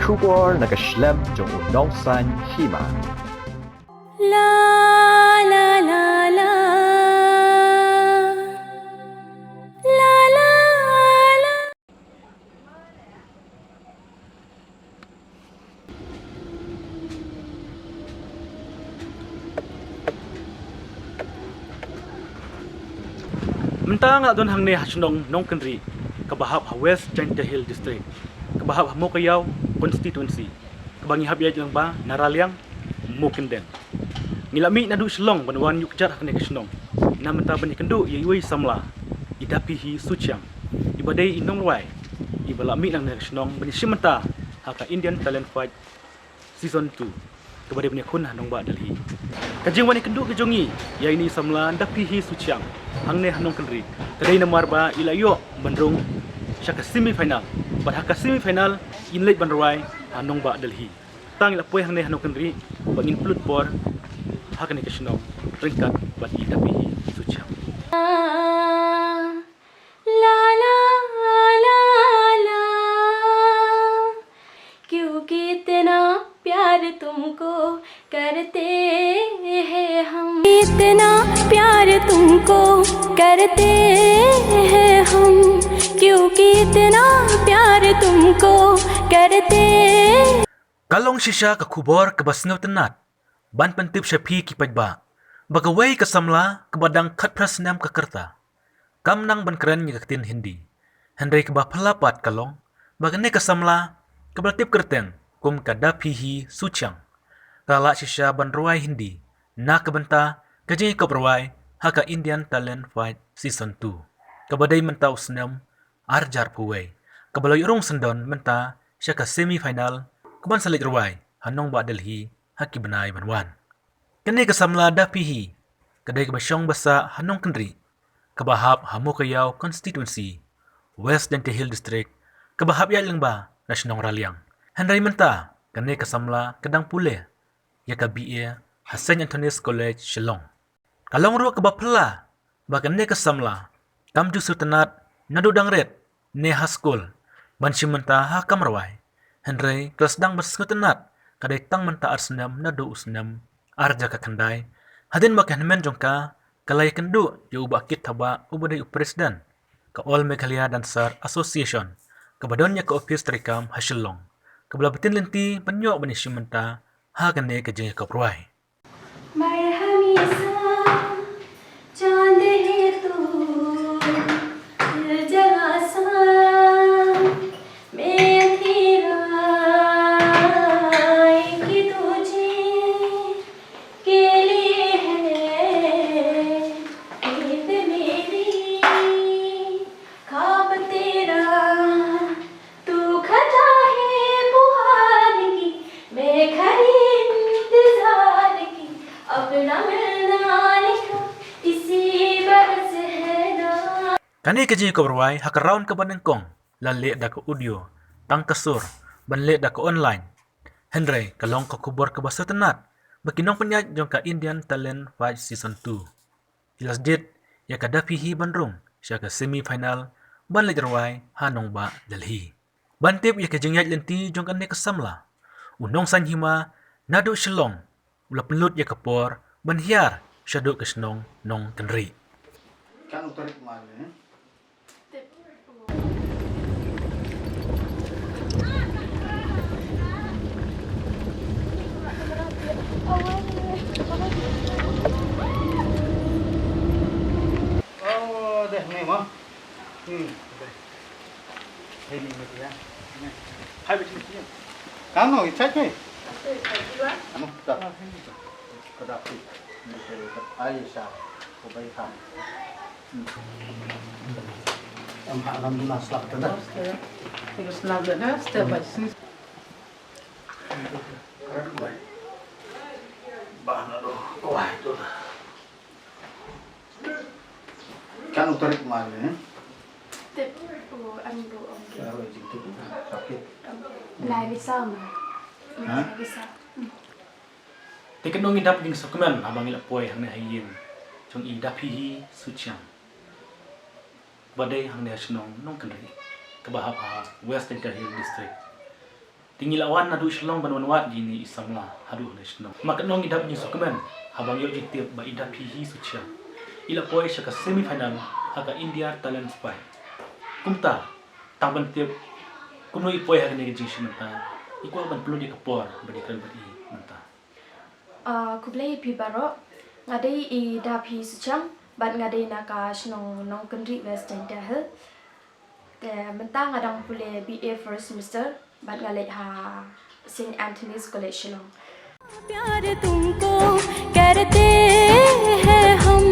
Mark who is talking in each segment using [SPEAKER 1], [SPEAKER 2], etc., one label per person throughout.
[SPEAKER 1] kubor nakaslem jong unongsan Hima.
[SPEAKER 2] La la la la la la la.
[SPEAKER 3] Mentang adon hang ne hasnong nong kendri kabahap ha West Daphihi district kabahap ha Mokayaw constituency kabangi habyay lang ba naraliang Mokenden nilami na du slong banwan yukjar hakne kasnong na menta bani kendu yui samla I Daphihi Suchiang ibadai I Nongbishar ibalami lang ne kasnong bani simenta haka Indian Talent Fight season 2 kabadai bani kun hanong ba Delhi kajing wani kendu kejongi yaini samla Daphihi Suchiang hangne hanong kendri kadai namar ba ilayo bandrung syaka semifinal bar haka semifinal inlet bandrawai hanong ba Delhi tang ilapoi hangne hanong kendri bangin plut por hakane kasnong ringkat bat I Daphihi Suchiang
[SPEAKER 2] La la la la क्योंकि इतना प्यार तुमको करते हैं हम इतना प्यार तुमको करते हैं हम क्योंकि इतना प्यार तुमको करते
[SPEAKER 3] kalong sisya ka kubor ka basngaw tenat ban pentip syapi ki pajba bagawai ka samla ka badang khat prasnam ka kerta kam nang ban Kren ni katin Hindi Hynrei ka ba palapat kalong bagane ka samla ka batip kerteng kum ka Daphihi Suchiang kala sisya ban ruai Hindi na ka banta ka jingi ka ruai haka Indian Talent Fight season 2 ka badai menta usnam arjar puway ka baloy urong sendon menta siya ka semifinal kuban salit ruai hanong ba Delhi haki benai banwan kene kasamla Daphihi kadai kabasyong basa hanong kendri kabahap ha Mokayaw constituency West Daphihi district kabahap ya lang ba nasyonong raliang Hynrei menta kene kasamla kadang pule ya ka BA ha St. Anthony's College Shillong kalong ruwa kabapla ba kene kasamla kamju sutanat nadudang red ne ha school ban simenta ha kamrawai Hynrei kelas dang berseketenat kadai tang menta arsenam nadu usnam arja ka kandai hadin makan men jongka kalai kendu yo ubah kit thaba ubadai presiden ka All Meghalaya Dancer Association ka badonnya ka office trikam hasilong ka bala betin lenti panyo bani simenta ha kane ka jeng ka proai
[SPEAKER 2] चांद है तू दिल जगा सा मैं तेरा कि तुझे के लिए है नींद मेरी ख्वाब तेरा तू खता है बुहार की मैं खड़ी इंतजार की अपना मिलना लिखा
[SPEAKER 3] kani ka jeng ka proai ha ka round ka banengkong lalle da ka audio tang kasur banle da ka online Hynrei kalong ka kubor ka basatanat bakinong panyat jong ka Indian Talent Fight season 2 ilas dit ya ka Daphihi bandrung siya ka semifinal banle jarwai hanong ba Delhi bantip ya ka jengyat lenti jong ka ne kasamla unong san Hima nadu Shillong ula pelut ya ka por banhiar syadu kasnong nong Hynrei
[SPEAKER 4] kan utarik mana oh deh nih mah ini dia
[SPEAKER 3] hai betul ni
[SPEAKER 4] kamu cek nih kamu dah kedapit Aisyah kebaikan alhamdulillah selamat dah
[SPEAKER 5] Terus selamat dah step by step.
[SPEAKER 4] keren baik bahan aduh wah itu kan utarik mana kalau itu sakit
[SPEAKER 2] Lai bisa mà
[SPEAKER 4] Hah?
[SPEAKER 2] bisa
[SPEAKER 3] Tiket nong idap ding sokuman abang ila poi hang hayin chung I Daphihi Suchiang badai hang ne snong nong kendri kabahap ha West Daphihi district Tinggi lawan adu Islam banwan gini Islam lah haduh na Islam. Makan nong idap ni sukemen habang yo jitip ba Daphihi Suchiang. Ila poi sa semi final haga India talent spy. Kumta tang ban tiap kumno ipoi haga ni jing simenta. Iku ban perlu di kapor bagi kran bagi menta.
[SPEAKER 2] Kublai pi baro ngadai I Daphihi Suchiang bat ngadai naka snong nong country western dahel. Te mentang ngadang pule BA first semester bat ngalai ha St. Anthony's College Shillong.
[SPEAKER 6] प्यार तुमको करते हैं हम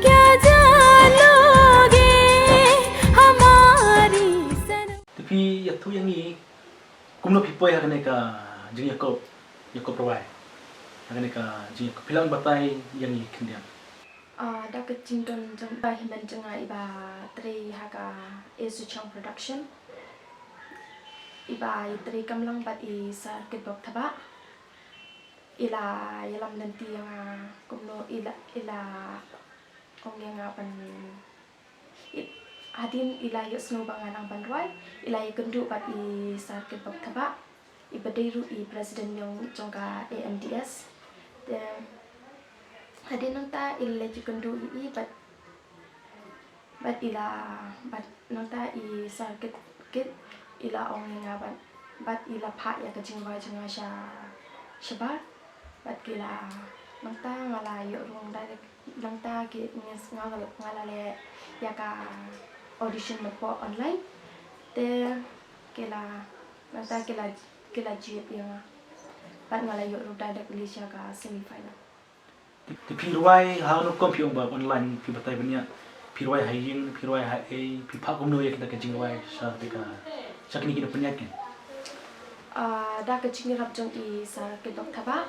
[SPEAKER 6] क्या जानोगे हमारी सनम.
[SPEAKER 3] Tapi ya tu yang ni kumno pipoi haga ni ka jing Yakob provide. Haga ni ka jing Yakob pilang batai yang ni kendiam.
[SPEAKER 2] Da ke jington jong ba himan jenga iba tri haga Suchiang production. Iba tri kamlang bat I sar ke bok thaba. Ila yalam nanti yang kumno ila ong yang pan hadin ila yo Sngewbang ang bandwai ila ikundu bat I sar ke bok thaba. Iba deiru I president yang jongka AMDS. Then hadin nang ta ila jikundu I bat ila bat nang ta I sar ke ila ong yang bat ila pha ya ke Jingrwai jenga shabar bat kila nang ta ngala yo rong direct nang ta ke nges ngala le ya ka audition po online te kila nang ta kila jip yang bat ngala yo rong direct Malaysia ka semi final.
[SPEAKER 3] Di Hynrei ha no kom piong ba online pi batai banya Hynrei haying Hynrei ha e pi pa kumno ya kita ke Jingrwai sa ka sa kini kita penyakin.
[SPEAKER 2] Da ke Jingrwai jong I sar ke dok thaba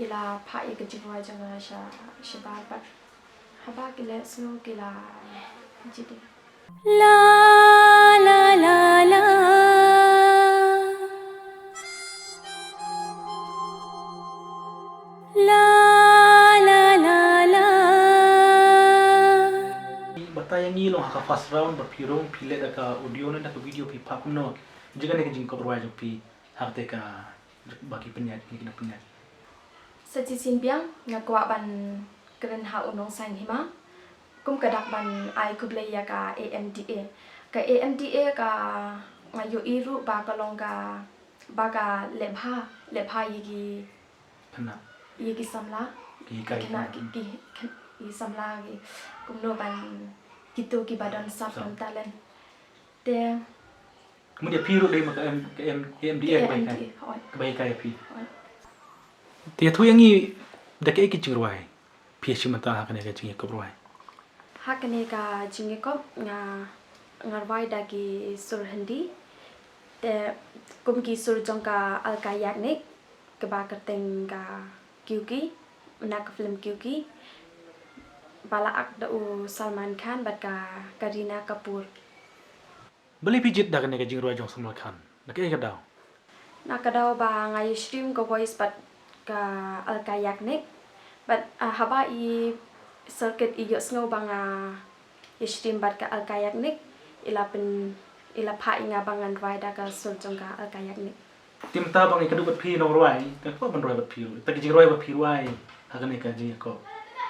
[SPEAKER 2] ila pha I ke Jingrwai jong shabar bat haba kila snow kila jide.
[SPEAKER 6] La la la la la la la la.
[SPEAKER 3] Batai yang ni lo ha first round berpirong pilet ka audio na ka video pi pa kumno. Jika ni ke Jingrwai provide pi ha te ka bagi penyat ni kena penyat.
[SPEAKER 2] Sngewbang ngakwa ban Kren ha unong sang Hima kum kadak ban ai kublai ya ka AMDA ka ngayo iru ba ka long ka baga lebha yigi samla
[SPEAKER 3] Ki kai
[SPEAKER 2] kena ki samla gi kumno ban gitu ki badan sap talent te
[SPEAKER 3] kemudian piru dari maka MDA kebaikan pi. Dia tu yang ni dak ke Jingrwai. Pi simenta ha kana ke Jingrwai provide.
[SPEAKER 2] hakane ka Jingrwai ngarwai dagi sur hindi te kum ki sur jongka alkayak nek ke ba kerteng ka kyuki nak film kyuki bala ak da u Salman Khan bat ka Kareena Kapoor
[SPEAKER 3] Beli pijit dak ke Jingrwai jong Salman Khan. Dak ke daw.
[SPEAKER 2] nakadaw ba ngai stream ko voice bat ka alkayak nek bat haba I circuit I yo Sngewbang stream bat ka alkayak nek ila pha inga bangan roi da ka sur jongka alkayak nek.
[SPEAKER 3] Tim ta bang ikadu bat pi no roi. Ka ko ban roi bat pi. Ta ke Jingrwai bat pi roi. Ha kana ka ji ko.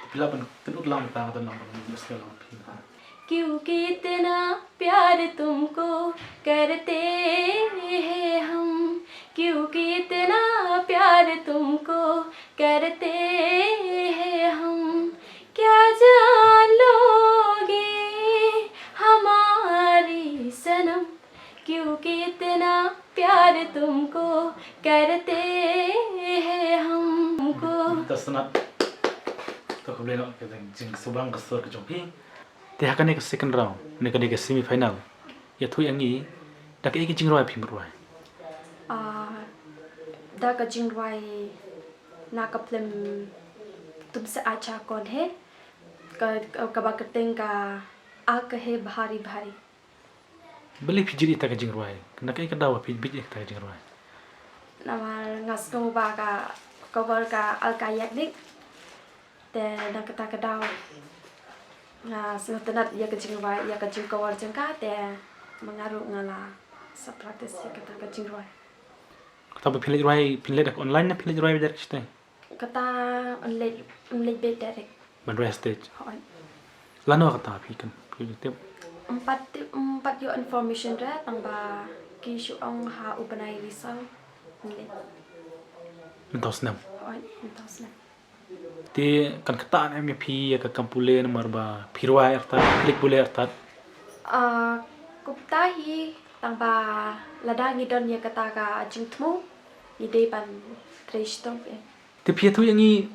[SPEAKER 3] Pila ban tenut lang ta ta lang ban sekali pi.
[SPEAKER 6] क्योंकि इतना प्यार तुमको करते हैं हम क्योंकि इतना प्यार तुमको करते हैं हम क्या जान लोगे हमारी सनम क्योंकि इतना प्यार तुमको करते हैं हमको.
[SPEAKER 3] Tasnat. To ko bleno ke Sngewbang ka sur ke jompi. Dia akan ke second round, mereka ke semi final. Ya tu yang ni dak ke Jingrwai pi merwai.
[SPEAKER 2] Da ka Jingrwai na ka film तुमसे अच्छा कौन है कबा करते का आग है भारी भारी
[SPEAKER 3] Beli pijiri ta ke Jingrwai. Nak ke dawa pijiri ta ke Jingrwai.
[SPEAKER 2] nama ngasno ba ka cover ka alkayak dik te nak ta ka daw na senatanat ya ke Jingrwai ya ke cover jengka te mengaruh ngala sa practice ya ka Jingrwai.
[SPEAKER 3] Tapi pilih dak online na pilih Jingrwai dari kita.
[SPEAKER 2] kata unlet bed direct
[SPEAKER 3] Bandrai stage.
[SPEAKER 2] hoi
[SPEAKER 3] Lano kata pi kan. Pilih tiap.
[SPEAKER 2] empat yo information ra tangba ki shu ong ha ubanai risau unlet
[SPEAKER 3] Mentos nam.
[SPEAKER 2] hoi entos na
[SPEAKER 3] Ti kan kata em pi ya ka kampule nomor ba pirwai arta klik boleh arta.
[SPEAKER 2] kuptahi tangba ladangi don ya kata ka jingtmu ide ban trishtom
[SPEAKER 3] Ti pi tu yang ni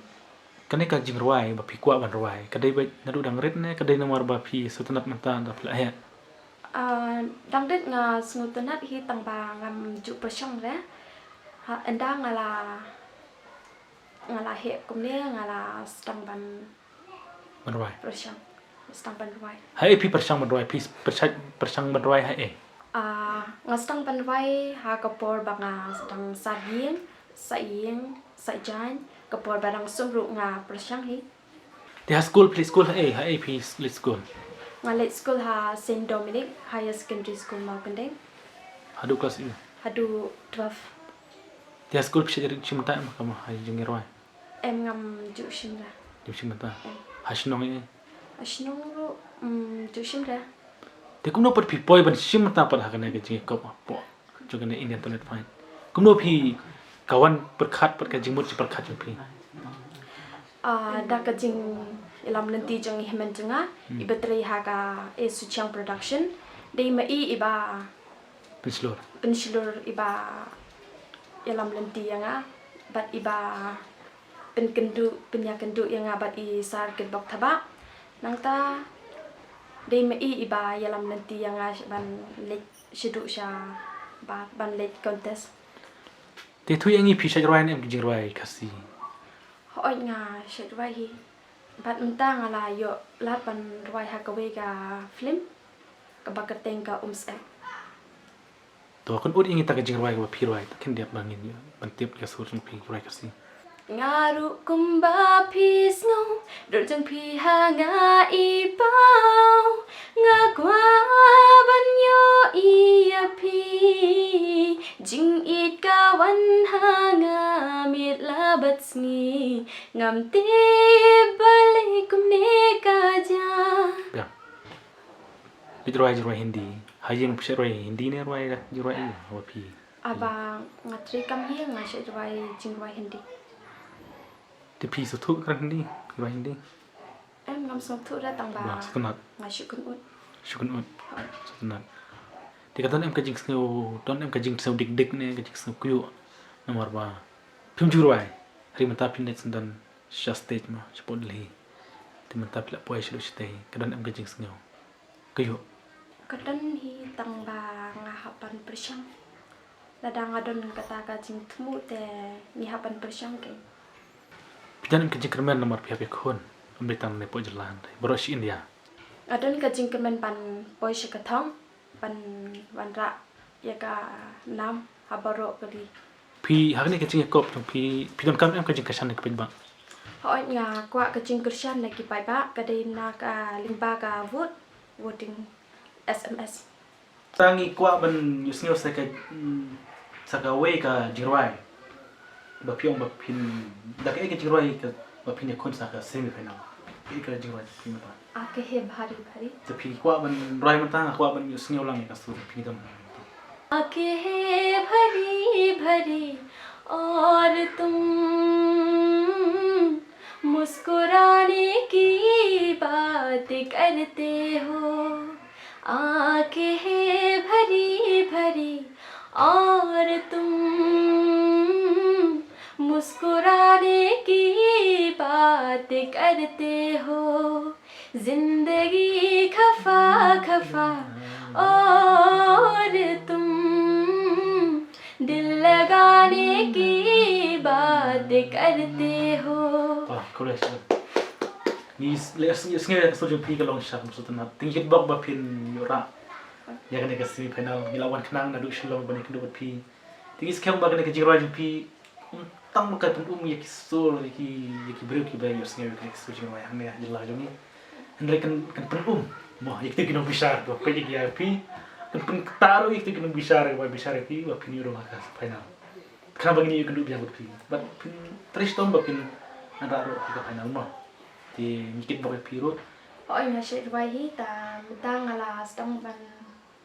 [SPEAKER 3] kan ka Jingrwai ba pi kwa Bandrai. Kadai ba nadu dang rit ne kadai nomor ba pi sutanat mata da pla ya.
[SPEAKER 2] dang det nga snutanat hi tangba ngam ju persong ra ha enda ngala he kumne ngala stang ban
[SPEAKER 3] Bandrai.
[SPEAKER 2] persong stang ban ruai
[SPEAKER 3] Hai pi persang Bandrai pi persang Bandrai hai.
[SPEAKER 2] nga stang ban ruai ha kapor ba nga stang saiyeng kapor barang sumru nga persong hi
[SPEAKER 3] Ti school hai pi school.
[SPEAKER 2] nga late school ha Saint Dominic Higher Secondary School Malkandeng
[SPEAKER 3] Hadu kelas ini.
[SPEAKER 2] hadu 12
[SPEAKER 3] Ti school pi jadi cimta makam hai Jingrwai.
[SPEAKER 2] em ngam ju shimra
[SPEAKER 3] Di cimta. Hasnong ini.
[SPEAKER 2] ashnong ru ju shimra
[SPEAKER 3] Ti kumno per pi poi ban cimta par hakana ke jing kop po. Juga ne Indian toilet fine. Kumno pi kawan perkat per ka jingmut perkat pi.
[SPEAKER 2] da ka jing ilam nanti jang himen janga ibatri ha ka Suchiang production dei ma iba
[SPEAKER 3] Penslor.
[SPEAKER 2] pensilur iba ilam nanti yanga bat iba penyakendu yanga bat i sar ke bok thaba nangta dei ma iba ilam nanti yanga ban lek shidu sha ban lek contest
[SPEAKER 3] Ti tu yang ni pi Jingrwai em Jingrwai kasi.
[SPEAKER 2] hoi nga shedwai hi bat unta ngala yo lat ban rwai ha ka we ka film ka bakateng ka umsek
[SPEAKER 3] To kan ud ingi ta ka Jingrwai ba pi rwai kan dia bangin ya. Bantip ka sur pi rwai kasi.
[SPEAKER 6] Ngaru kumba pisngau dorjang piha nga ipau nga kwa banyo iya pi jing it kawan hanga mit labat sngi ngam te balik kumne kaja
[SPEAKER 3] Ya. Pi Jingrwai Hindi. Hayeng pi rwai Hindi ne rwai Jingrwai wa pi.
[SPEAKER 2] aba ngatri kam hi nga shedwai jingwai hindi
[SPEAKER 3] Ti pi su tu kan Hindi. Rwai Hindi.
[SPEAKER 2] em ngam som thu ra tang
[SPEAKER 3] Ba
[SPEAKER 2] ba
[SPEAKER 3] sutanat.
[SPEAKER 2] nga shukun ut
[SPEAKER 3] Shukun ud. Sutanat. Ti ka don em ka jing sneu dik ne ka jing sneu kuyu. Nomor ba. Pim Jingrwai. Ri mata pin net sandan sha stage ma spot li. Ti mata pila poi shilu stay. Ka don em ka jing sneu. Kuyu.
[SPEAKER 2] kadan hi tang ba nga hapan persyang ladang adon kata ka jing tmu te ni hapan persyang ke
[SPEAKER 3] Pidan ke jingkermen nomor pihak kon. Ambitan ne po jalan. Boros India.
[SPEAKER 2] adon ka jing kemen pan poi shikathong pan wanra ya ka nam habaro kali
[SPEAKER 3] Pi hakni ke jing kop pi don kam em ke jing kasan ke ba.
[SPEAKER 2] hoi nga kwa ka jing kershan na ki pai ba ka dei na ka limba ka voting SMS
[SPEAKER 3] Tangi kwa ban yusnyo sa ka we ka Jingrwai. Ba piong ba pin da ke Jingrwai ka ba pin kon sa ka semi final. Ka Jingrwai pin mata.
[SPEAKER 2] ake he bhari
[SPEAKER 3] Sa pi kwa ban roi mata kwa ban yusnyo lang ka su pin dam.
[SPEAKER 6] आंखें हैं भरी भरी और तुम मुस्कुराने की बात करते हो आंखें हैं भरी भरी और तुम मुस्कुराने की बात करते हो जिंदगी खफा खफा और तुम दिल लगाने की बात करते हो
[SPEAKER 3] Wah, kores. Ni yusnyo ka su pi ka long shot su tan. Tingkit bok ba pin yura. Ya kan ke semi final gilawan kenang na du shilong ban ke du pi. Tingis kem ba kan ke Jingrwai pi. Tang ka pun ya ki sur ki bru ki ba yusnyo ka su Jingrwai hang ne jelah joni. Hynrei kan pun Mo ikti ki Nongbishar to pe ya pi. Kan pun taruh ikti ki Nongbishar ba bishar pi ba pin yuro ka final. Kenapa gini kedua biar berpi? But pin terus tom bapin ada ro kita final mah. Di mikit boleh pirut.
[SPEAKER 2] Oi na she rwai hi ta tang ala stong ban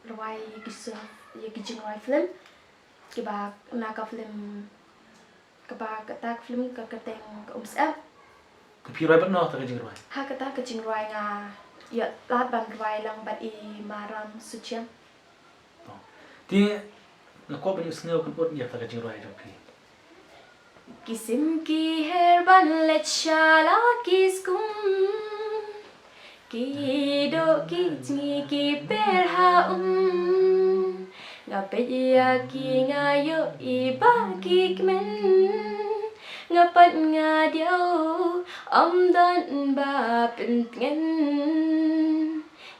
[SPEAKER 2] rwai kisu ye Jingrwai film. Kiba na ka film kaba kata film ka kateng ka umsap.
[SPEAKER 3] Pirai bat no tak Jingrwai.
[SPEAKER 2] Ha kata ka Jingrwai nga ya lat ban rwai lang bat i maram Suchiang.
[SPEAKER 3] Di nakwa banyak Sngewbang kan pun ya tak Jingrwai jom pi.
[SPEAKER 6] किस्म की हेरबन लेचाला किसकुम किदो किजनी की perha ngapet ki ngayo iba ki kmen ngapat ngadiao don ba pentngen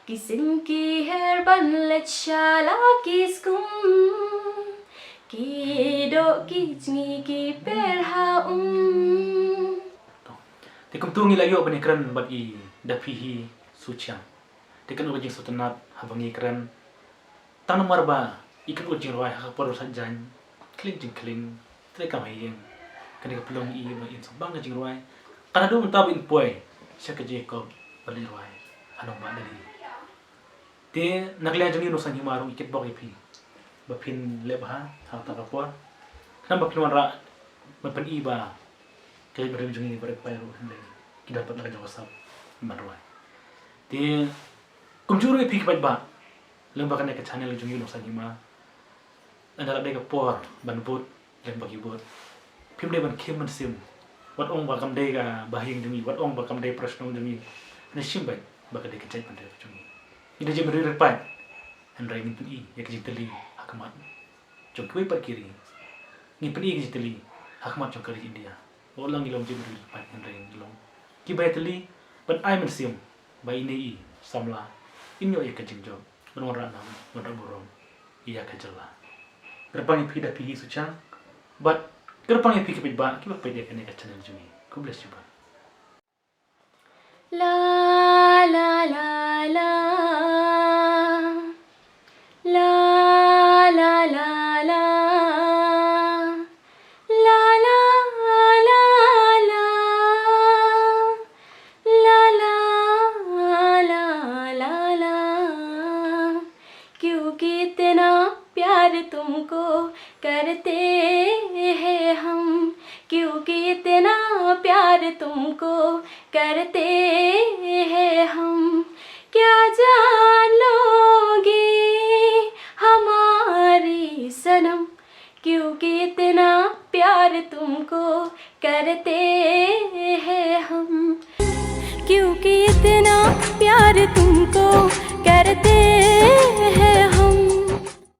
[SPEAKER 6] kisim ki herban lechala kiskum kido kijni ki perha
[SPEAKER 3] Di kumtungi layo bani Kren bat i Daphihi Suchiang. Di kan ujing sotenat habangi Kren. Tanam marba ikan ujing Jingrwai hak por sajan kling jingkling treka mayeng. Kani kapelong i ba in Sngewbang Jingrwai. Kana do mentab in poi sia ke Jacob bali Jingrwai anong ba dali. Di naglian jeng nusan himarong ikit bok ipi. Bapin lebha hak ta kapor. Kan bapin wanra bapen iba kaya berjung ini berpayar Hynrei kita dapat nak jawab marwai. Di kumjuru ipi kipat ba lembakan ke channel jung ini nusan Hima. Anda ada ke por ban bot dan bagi bot. Pim dai ban kim man sim. Wat ong ba kam dai ka bahing jung ini, wat ong ba kam dai prasno jung ini. Na sim ba ba ka dai ke chat ban dai jung ini. Ida je beri repai. Hynrei min pun i ya ke jiteli hakmat. Jung kuai par kiri. Ni pun i ke jiteli hakmat jung kali India. Orang ilong je beri repai Hynrei ilong. Ki bai teli ban ai man sim ba ini i samla. Inyo ya ke jingjo. Ban ora nam, ban borong. Iya ke jela. Gerpang ipi Daphihi Suchiang. But gerpang ipi kipit ba ki ba pwede ka ka channel jung ini. Ku bless you ba.
[SPEAKER 6] la la la la la la la la la la la la la la la la क्योंकि इतना प्यार तुमको करते हैं हम क्योंकि इतना प्यार तुमको करते हैं हम क्या जान लोगे हमारी सनम क्योंकि इतना प्यार तुमको करते हैं हम क्योंकि इतना प्यार तुमको